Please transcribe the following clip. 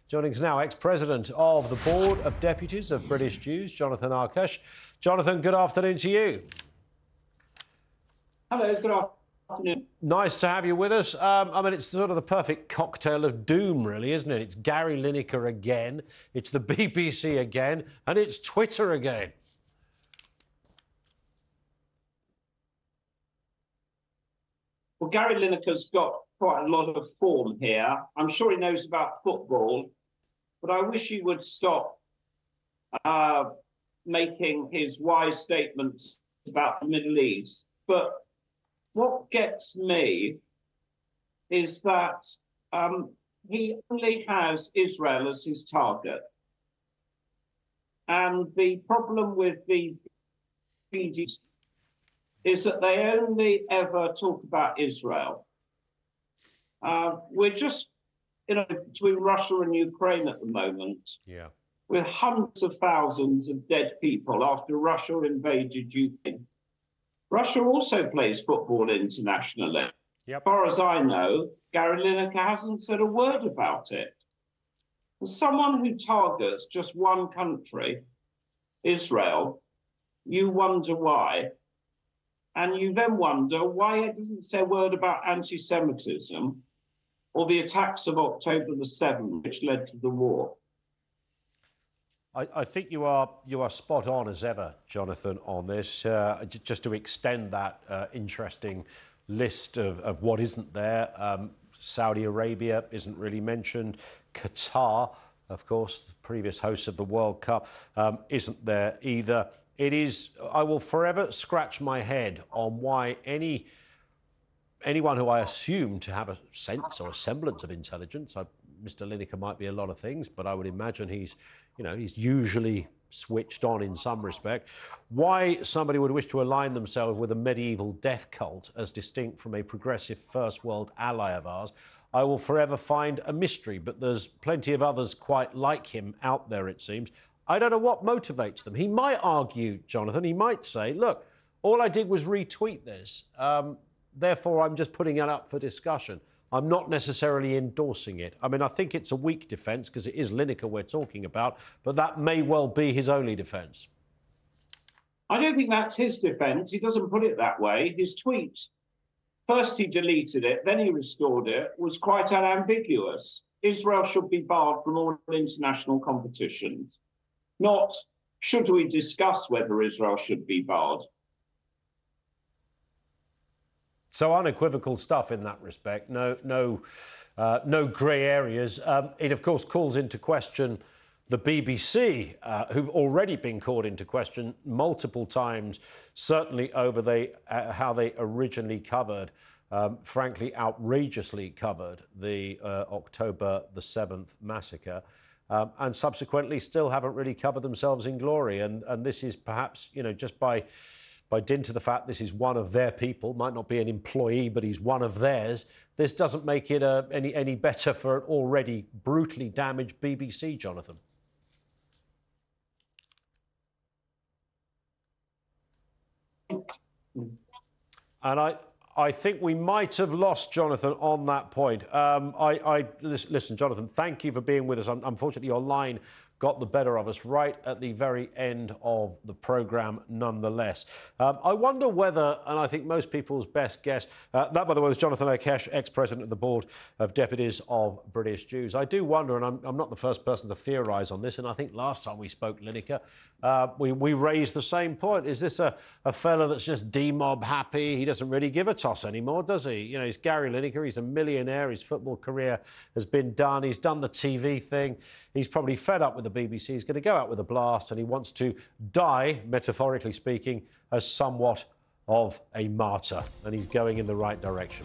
Joining us now, ex-president of the Board of Deputies of British Jews, Jonathan Arkush. Jonathan, good afternoon to you. Hello, good afternoon. Nice to have you with us. I mean, it's sort of the perfect cocktail of doom, really, isn't it? It's Gary Lineker again, it's the BBC again, and it's Twitter again. Well, Gary Lineker's got quite a lot of form here. I'm sure he knows about football, but I wish he would stop making his wise statements about the Middle East. But what gets me is that he only has Israel as his target. And the problem with the BDs is that they only ever talk about Israel. We're just, between Russia and Ukraine at the moment, with hundreds of thousands of dead people after Russia invaded Ukraine. Russia also plays football internationally. As far as I know, Gary Lineker hasn't said a word about it. As someone who targets just one country, Israel, you wonder why. And you then wonder why it doesn't say a word about anti-Semitism or the attacks of October the 7th, which led to the war. I think you are spot on as ever, Jonathan, on this. Just to extend that interesting list of what isn't there. Saudi Arabia isn't really mentioned. Qatar, of course, the previous host of the World Cup, isn't there either. It is, I will forever scratch my head on why anyone who I assume to have a sense or a semblance of intelligence, Mr. Lineker might be a lot of things, but I would imagine he's usually switched on in some respect. Why somebody would wish to align themselves with a medieval death cult as distinct from a progressive first world ally of ours, I will forever find a mystery, but there's plenty of others quite like him out there, it seems. I don't know what motivates them. He might argue, Jonathan, he might say, look, all I did was retweet this, therefore I'm just putting it up for discussion. I'm not necessarily endorsing it. I mean, I think it's a weak defence because it is Lineker we're talking about, but that may well be his only defence. I don't think that's his defence. He doesn't put it that way. His tweet, first he deleted it, then he restored it, was quite unambiguous. Israel should be barred from all international competitions. Not, should we discuss whether Israel should be barred? So unequivocal stuff in that respect. No grey areas. It, of course, calls into question the BBC, who've already been called into question multiple times, certainly over how they originally covered, frankly, outrageously covered the October the 7th massacre. And subsequently still haven't really covered themselves in glory. And this is perhaps, just by dint of the fact this is one of their people, might not be an employee, but he's one of theirs, this doesn't make it any better for an already brutally damaged BBC, Jonathan. And I think we might have lost Jonathan on that point. Listen, Jonathan, thank you for being with us. Unfortunately, your line got the better of us right at the very end of the programme nonetheless. I wonder whether, and I think most people's best guess, that, by the way, was Jonathan Arkush, ex-president of the Board of Deputies of British Jews. I do wonder, and I'm not the first person to theorise on this, and I think last time we spoke, Lineker, we raised the same point. Is this a fella that's just D-mob happy? He doesn't really give a toss anymore, does he? He's Gary Lineker, he's a millionaire, his football career has been done, he's done the TV thing, he's probably fed up with the BBC, he's going to go out with a blast, and he wants to die, metaphorically speaking, as somewhat of a martyr, and he's going in the right direction.